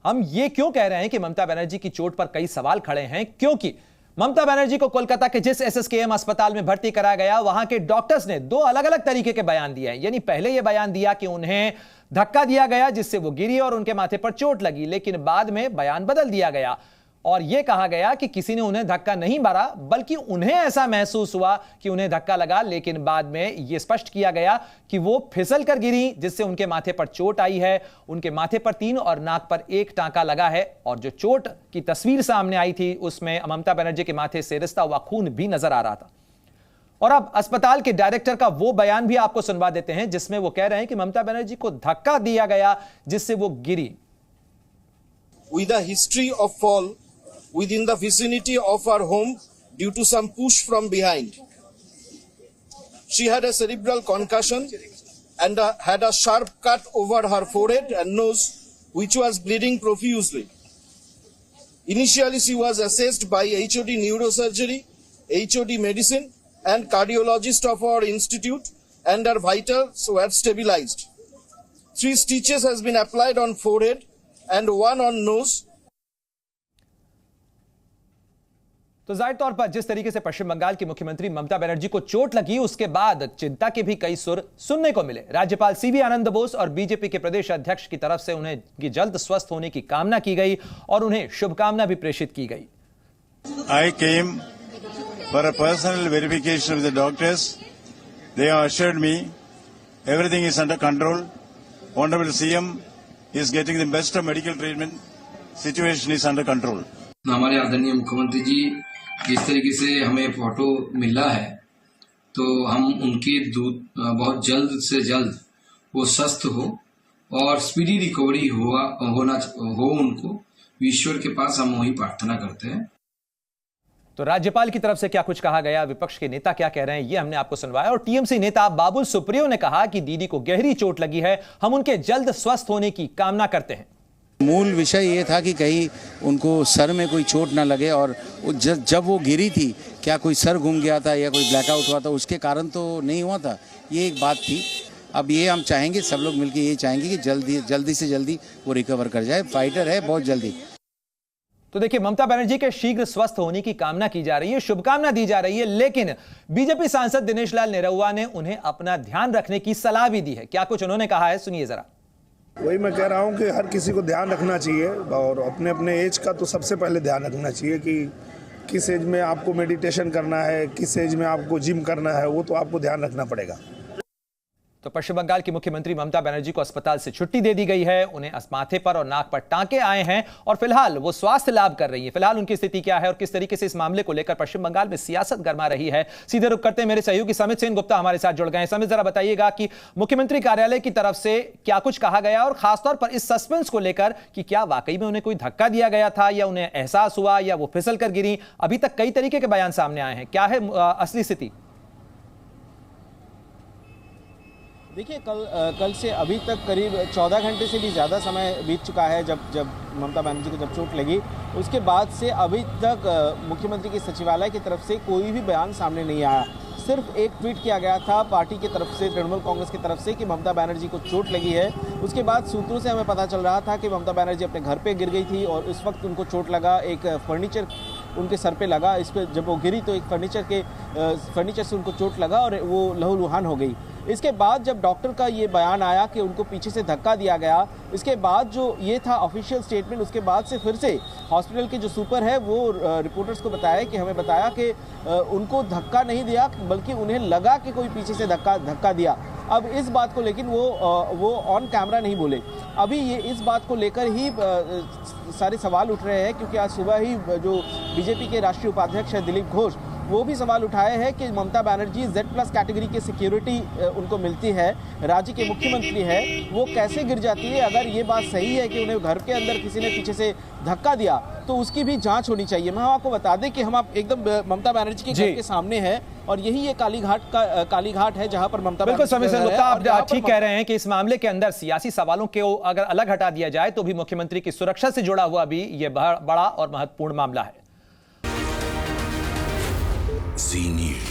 हम ये क्यों कह रहे हैं कि ममता बनर्जी की चोट पर कई सवाल खड़े हैं? क्योंकि ममता बनर्जी को कोलकाता के जिस एसएसकेएम अस्पताल में भर्ती कराया गया, वहां के डॉक्टर्स ने दो अलग अलग तरीके के बयान दिए हैं। यानी पहले यह बयान दिया कि उन्हें धक्का दिया गया जिससे वो गिरी और उनके माथे पर चोट लगी, लेकिन बाद में बयान बदल दिया गया और यह कहा गया कि किसी ने उन्हें धक्का नहीं मारा, बल्कि उन्हें ऐसा महसूस हुआ कि उन्हें धक्का लगा। लेकिन बाद में यह स्पष्ट किया गया कि वो फिसल कर गिरी जिससे उनके माथे पर चोट आई है। उनके माथे पर 3 और नाक पर 1 टांका लगा है और जो चोट की तस्वीर सामने आई थी उसमें ममता बनर्जी के माथे से रिसता हुआ खून भी नजर आ रहा था। और अब अस्पताल के डायरेक्टर का वो बयान भी आपको सुनवा देते हैं जिसमें वो कह रहे हैं कि ममता बनर्जी को धक्का दिया गया जिससे वो गिरी। With a history of fall within the vicinity of her home due to some push from behind. She had a cerebral concussion and had a sharp cut over her forehead and nose, which was bleeding profusely. Initially, she was assessed by HOD Neurosurgery, HOD Medicine and cardiologist of our institute, and her vitals were stabilized. 3 stitches has been applied on forehead and 1 on nose. तो जाहिर तौर पर जिस तरीके से पश्चिम बंगाल की मुख्यमंत्री ममता बनर्जी को चोट लगी, उसके बाद चिंता के भी कई सुर सुनने को मिले। राज्यपाल सीवी आनंद बोस और बीजेपी के प्रदेश अध्यक्ष की तरफ से उन्हें जल्द स्वस्थ होने की कामना की गई और उन्हें शुभकामना भी प्रेषित की गई। I came for a personal verification with the doctors. They have assured me everything is under control. Honorable CM is getting the best of medical treatment. Situation is under control. हमारे आदरणीय मुख्यमंत्री जी जिस तरीके से हमें फोटो मिला है, तो हम उनकी बहुत जल्द से जल्द वो स्वस्थ हो और स्पीडी रिकवरी हो उनको, ईश्वर के पास हम वही प्रार्थना करते हैं। तो राज्यपाल की तरफ से क्या कुछ कहा गया, विपक्ष के नेता क्या कह रहे हैं, ये हमने आपको सुनवाया। और टीएमसी नेता बाबुल सुप्रियो ने कहा कि दीदी को गहरी चोट लगी है, हम उनके जल्द स्वस्थ होने की कामना करते हैं। मूल विषय ये था कि कहीं उनको सर में कोई चोट ना लगे और जब वो गिरी थी क्या कोई सर घूम गया था या कोई ब्लैकआउट हुआ था, उसके कारण तो नहीं हुआ था, ये एक बात थी। अब ये हम चाहेंगे, सब लोग मिलकर ये चाहेंगे कि जल्दी से जल्दी वो रिकवर कर जाए। फाइटर है बहुत जल्दी। तो देखिए, ममता बनर्जी के शीघ्र स्वस्थ होने की कामना की जा रही है, शुभकामना दी जा रही है, लेकिन बीजेपी सांसद दिनेश लाल निरहुआ ने उन्हें अपना ध्यान रखने की सलाह भी दी है। क्या कुछ उन्होंने कहा है, सुनिए जरा। वही मैं कह रहा हूँ कि हर किसी को ध्यान रखना चाहिए और अपने अपने एज का तो सबसे पहले ध्यान रखना चाहिए कि किस एज में आपको मेडिटेशन करना है, किस एज में आपको जिम करना है, वो तो आपको ध्यान रखना पड़ेगा। तो पश्चिम बंगाल की मुख्यमंत्री ममता बनर्जी को अस्पताल से छुट्टी दे दी गई है। उन्हें माथे पर और नाक पर टांके आए हैं और फिलहाल वो स्वास्थ्य लाभ कर रही है। फिलहाल उनकी स्थिति क्या है और किस तरीके से इस मामले को लेकर पश्चिम बंगाल में सियासत गरमा रही है, सीधे रुख करते हैं मेरे सहयोगी समित सेन गुप्ता हमारे साथ जुड़ गए हैं। समित, जरा बताइएगा कि मुख्यमंत्री कार्यालय की तरफ से क्या कुछ कहा गया और खासतौर पर इस सस्पेंस को लेकर कि क्या वाकई में उन्हें कोई धक्का दिया गया था या उन्हें एहसास हुआ या वो फिसल कर गिरी। अभी तक कई तरीके के बयान सामने आए हैं, क्या है असली स्थिति? देखिए, कल से अभी तक करीब 14 घंटे से भी ज़्यादा समय बीत चुका है जब ममता बनर्जी को जब चोट लगी। उसके बाद से अभी तक मुख्यमंत्री के सचिवालय की तरफ से कोई भी बयान सामने नहीं आया। सिर्फ एक ट्वीट किया गया था पार्टी की तरफ से, तृणमूल कांग्रेस की तरफ से, कि ममता बनर्जी को चोट लगी है। उसके बाद सूत्रों से हमें पता चल रहा था कि ममता बनर्जी अपने घर पे गिर गई थी और उस वक्त उनको चोट लगा, एक फर्नीचर उनके सर पे लगा। इस पर जब वो गिरी तो एक फर्नीचर से उनको चोट लगा और वो लहूलुहान हो गई। इसके बाद जब डॉक्टर का ये बयान आया कि उनको पीछे से धक्का दिया गया, इसके बाद जो ये था ऑफिशियल स्टेटमेंट, उसके बाद से फिर से हॉस्पिटल के जो सुपर है वो रिपोर्टर्स को हमें बताया कि उनको धक्का नहीं दिया, बल्कि उन्हें लगा कि कोई पीछे से धक्का दिया। अब इस बात को लेकिन वो ऑन कैमरा नहीं बोले। अभी ये इस बात को लेकर ही सारे सवाल उठ रहे हैं, क्योंकि आज सुबह ही जो बीजेपी के राष्ट्रीय उपाध्यक्ष है दिलीप घोष, वो भी सवाल उठाए हैं कि ममता बनर्जी Z+ कैटेगरी की सिक्योरिटी उनको मिलती है, राज्य के मुख्यमंत्री है, वो कैसे गिर जाती है? अगर ये बात सही है कि उन्हें घर के अंदर किसी ने पीछे से धक्का दिया तो उसकी भी जांच होनी चाहिए। मैं आपको बता दें कि हम आप एकदम ममता बनर्जी के घर के सामने हैं और यही ये कालीघाट है जहां पर ममता बिल्कुल समय से गुप्ता, आप ठीक कह रहे हैं कि इस मामले के अंदर सियासी सवालों को अगर अलग हटा दिया जाए तो भी मुख्यमंत्री की सुरक्षा से जुड़ा हुआ भी ये बड़ा और महत्वपूर्ण मामला है। Zee News।